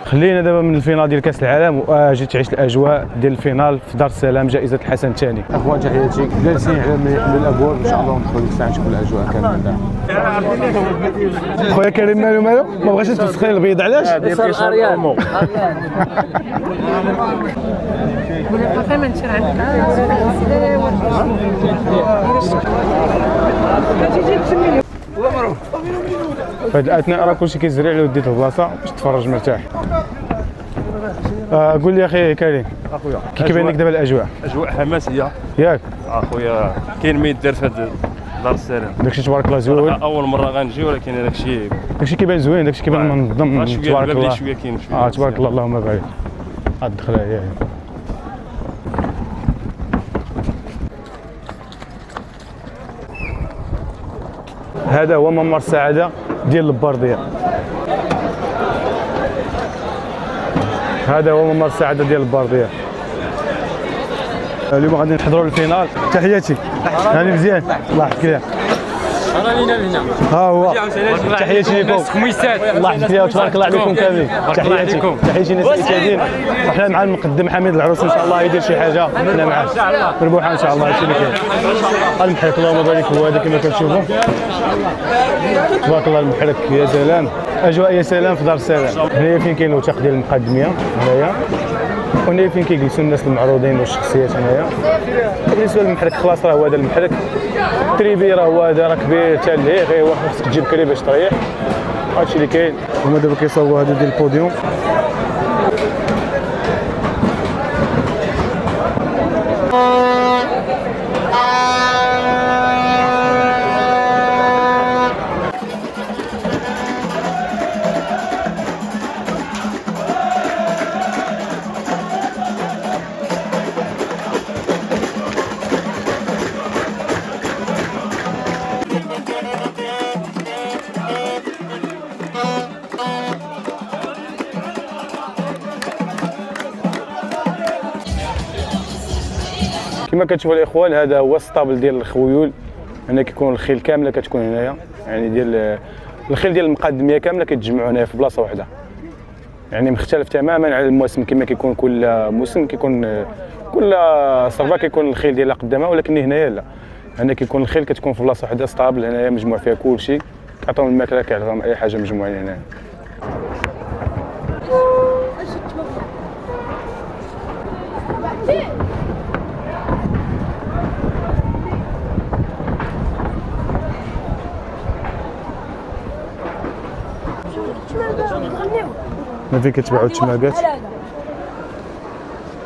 خلينا دابا من الفينال ديال كاس العالم واجي تعيش الاجواء ديال الفينال في دار السلام جائزه الحسن الثاني. اخوان تحياتي، جالسين على الابواب ان شاء الله ندخلوا ديك الساعه نشوفوا الاجواء كامله. خويا كريم مالو ما بغاش تسخن البيض علاش؟ صار اريان ولا فاهمه نشر عندك في هذه الاثناء راه كلشي كيزرع على وديت البلاصه باش تفرج مرتاح. قول لي اخي كريم اخويا كي كيبان لك دابا الاجواء؟ اجواء حماسيه ياك اخويا، كاين ما يدار في هذا دار السلام. داكشي تبارك الله زوين، اول مره غنجي ولكن داكشي كيبان زوين، داكشي كيبان منظم تبارك الله. شويه كاين شويه تبارك الله اللهم بارك. هاد الدخله هي هذا هو ممر السعاده ديال البرديه. هذا هو ممر السعاده ديال البرديه. اليوم غادي نحضروا الفينال. تحياتي هاني مزيان الله يحفظك ليا. انا لينا هنا ها هو تحياتي لكم خميسات الله يحفظك ليا وتبارك الله عليكم كاملين. تحياتي ناس الاسيادين وحنا مع المقدم حميد العروس ان شاء الله يدير شي حاجه حنا معاه مربوحه ان شاء الله. هادشي اللي كاين. المحرك اللهم بارك هو هذا كما كتشوفوا تبارك الله. المحرك يا سلام، اجواء يا سلام في دار السلام. هنايا فين كاين الوثائق ديال المقدميه هنايا، وهنايا فين كيجلسوا الناس المعروضين والشخصيات هنايا. بالنسبه للمحرك خلاص راه هو هذا المحرك التريبي راه هو هذا راه كبير حتى لهيه، غير هو خاصك تجيب كري باش تريح. هادشي اللي كاين. هما دابا كيصاوبوا هذا ديال البوديوم. كما كتشوفوا الاخوان هذا هو السطابل ديال الخيول. هنا كيكون الخيل كامله كتكون هنايا، يعني ديال الخيل ديال المقدميه كامله كيتجمعوا هنايا في بلاصه واحده. يعني مختلف تماما على الموسم كما كيكون كل موسم كيكون كل صربه كيكون الخيل ديالها قدامها، ولكن هنايا لا، هنا كيكون الخيل كتكون في بلاصه واحده سطابل هنايا مجموع فيها كلشي، كيعطيهم الماكله كيعطيهم اي حاجه مجموعين هنايا. ما فين كتباعوا التماقات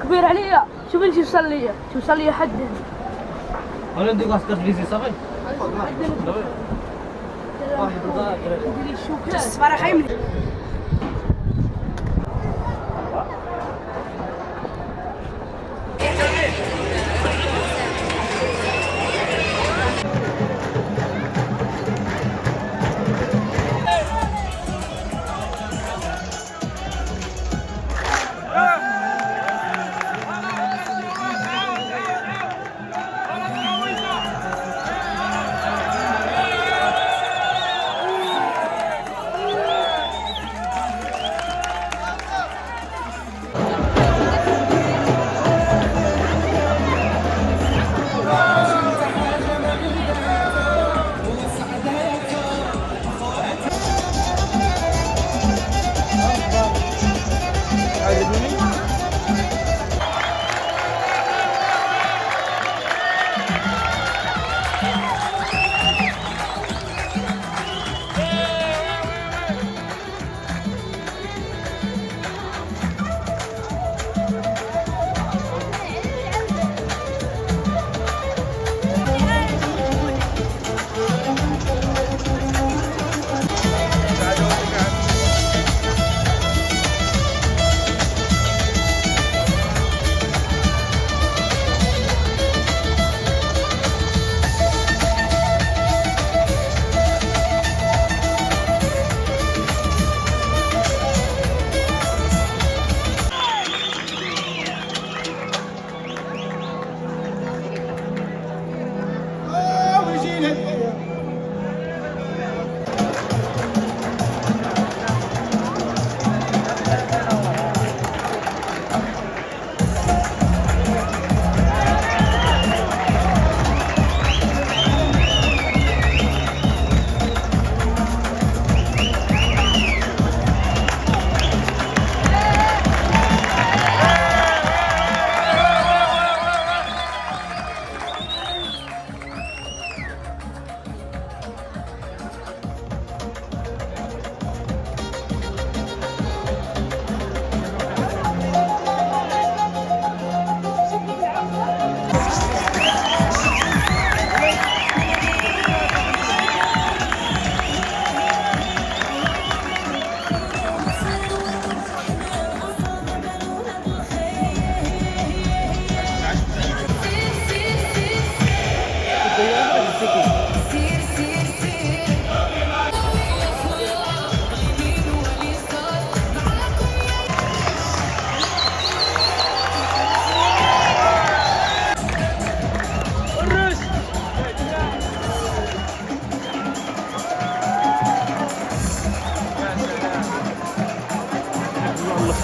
كبير عليا. شوف اللي توصل لي حد هنا. انا ندير عسكر فيزي صافي الصراحه يملي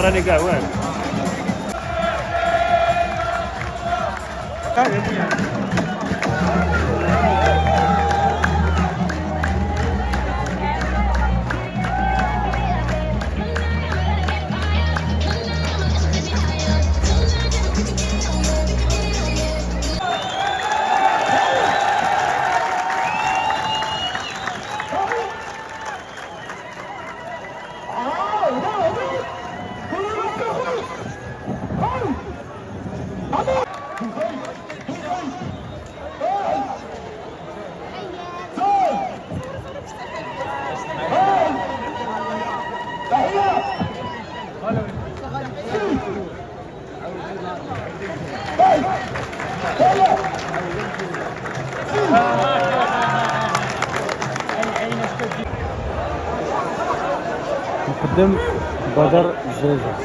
راني كاع واعر. مقدم بدر الزوزة.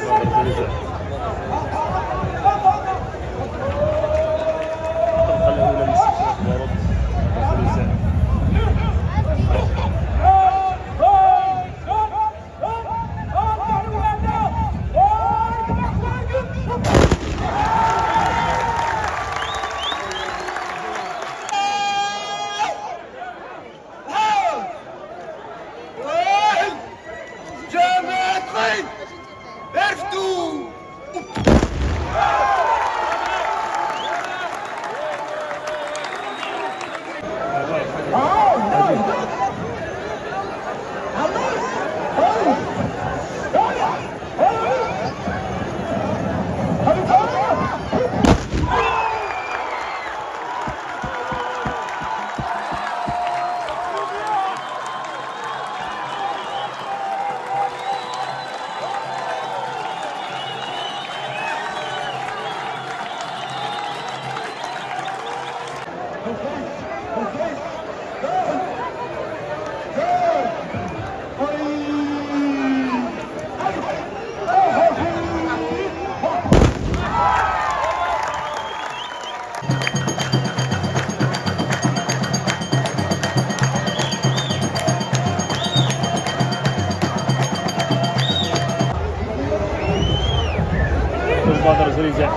بدر زريزع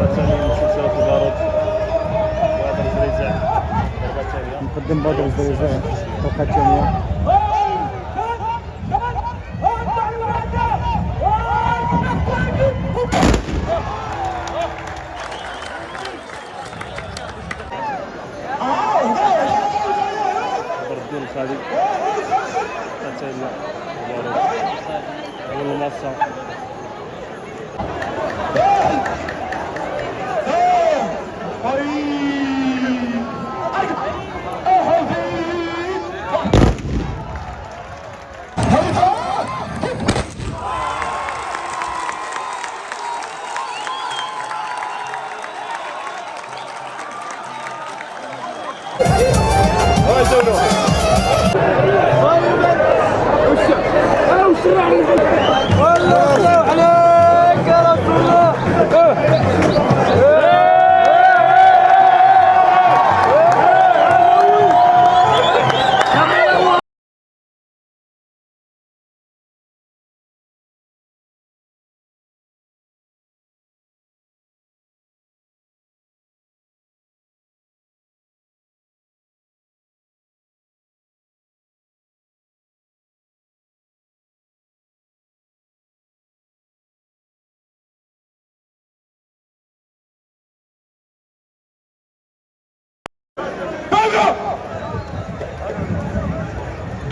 الثاني سلسلة البارود. بدر زريزع مقدم بدر الزوزة الطلقة الثانية. بدر الدين الخالي الثاني البارود والمنصة.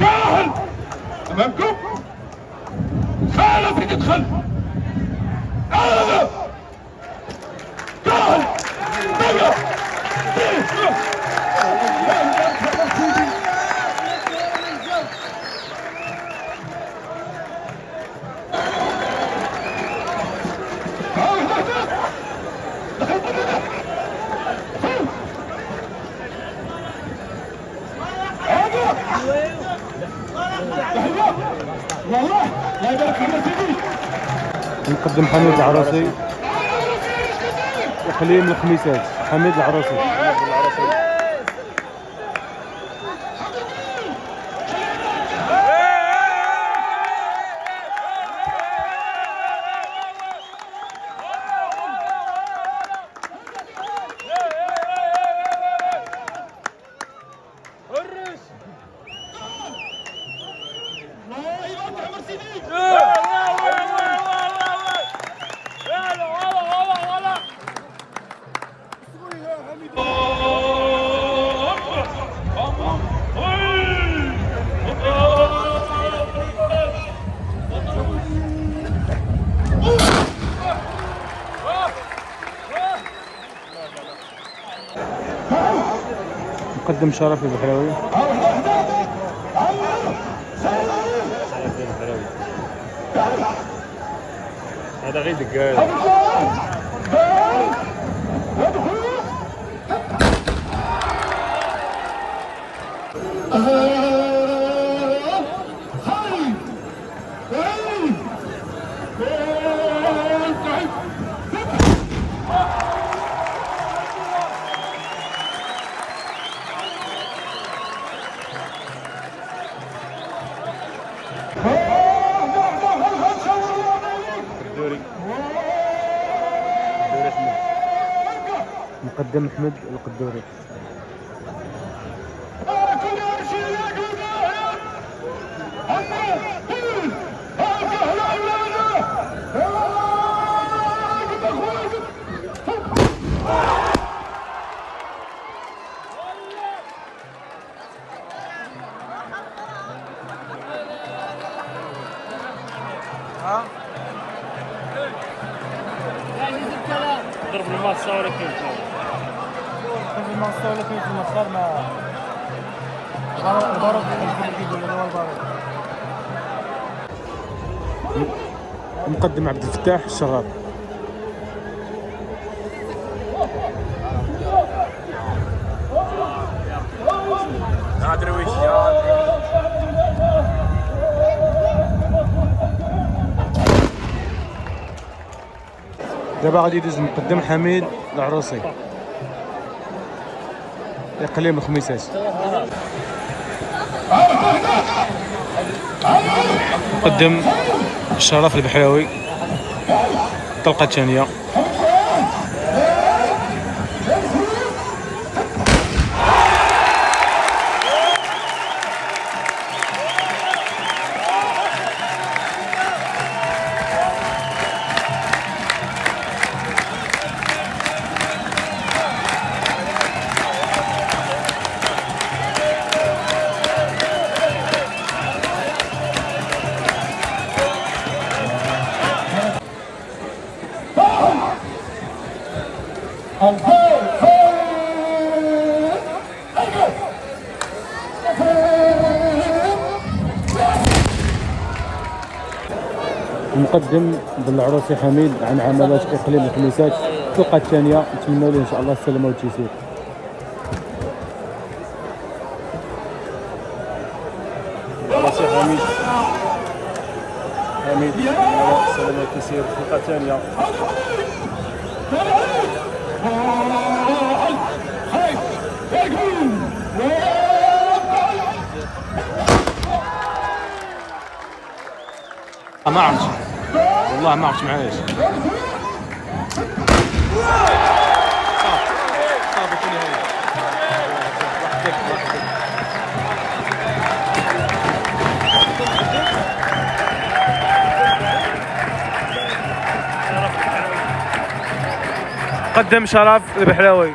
كاهل امامكم خالف تدخل هذا كاهل والله لا يبارك فيك سيدي. نقدم حميد العروسي وحليم الخميسات. حميد العروسي. مقدم شرف البحراوي. هذا غير دقايق. مقدم احمد القدوري. ضرب المصة ولا كيف؟ في المنصة ولا كاين في المسار ما ضرب مقدم عبد الفتاح الشغاب. دابا غادي يدوز المقدم حميد العروسي اقليم الخميسات. مقدم الشرف البحراوي الطلقه الثانيه. المقدم بالعروسي حميد عن عملات اقليم الخميسات الطلقه الثانيه. نتمنوا له ان شاء الله السلامه والتيسير. العروسي حميد السلامة والتيسير الطلقة الثانية. ما عرفتش والله ما عرفتش معايش. صافي كل هذا قدم شرف البحراوي.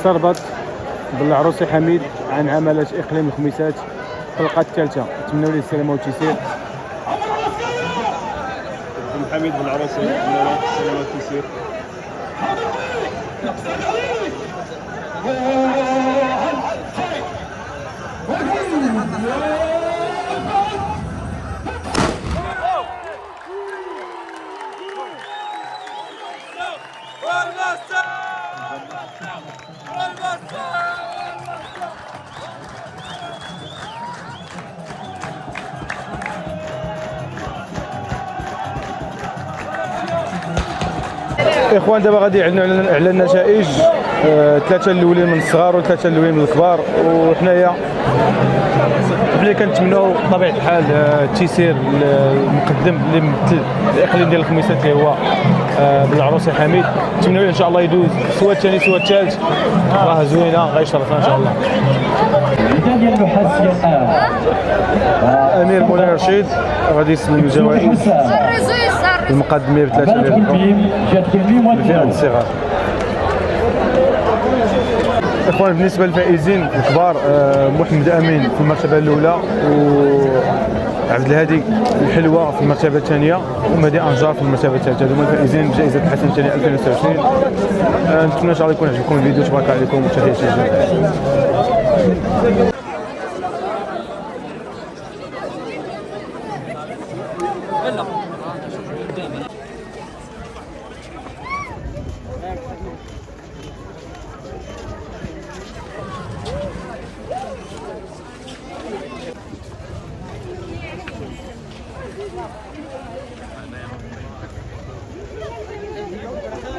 صربت بالعروسي حميد عن عملة اقليم الخميسات الطلقه الثالثه. نتمنوا له السلامه والتيسير. حميد بالعروسي نتمنوا له السلامة والتيسير. اخوان دابا غادي يعلنوا على النتائج. ثلاثه الاولين من الصغار وثلاثه الاولين من الكبار. وحنايا اللي كنتمناو بطبيعه الحال التيسير المقدم اللي مثل الاقليم ديال الخميسات اللي هو بالعروسي حميد. نتمناو ان شاء الله يدوز سواء الثاني سواء الثالث. راه زوينه غيشرفنا ان شاء الله. امير مولانا رشيد غادي يسلم الجوائز المقدميه بثلاثه ديال الصغار. اخوان بالنسبه للفائزين الكبار محمد امين في المرتبه الاولى عبد الهادي الحلوه في المرتبه الثانيه، ومهدي انجار في المرتبه الثالثه. هذوما الفائزين بجائزه الحسن الثانيه 2026. نتمنى ان شاء الله يكون عجبكم الفيديو. تبارك عليكم وتحياتي للجميع.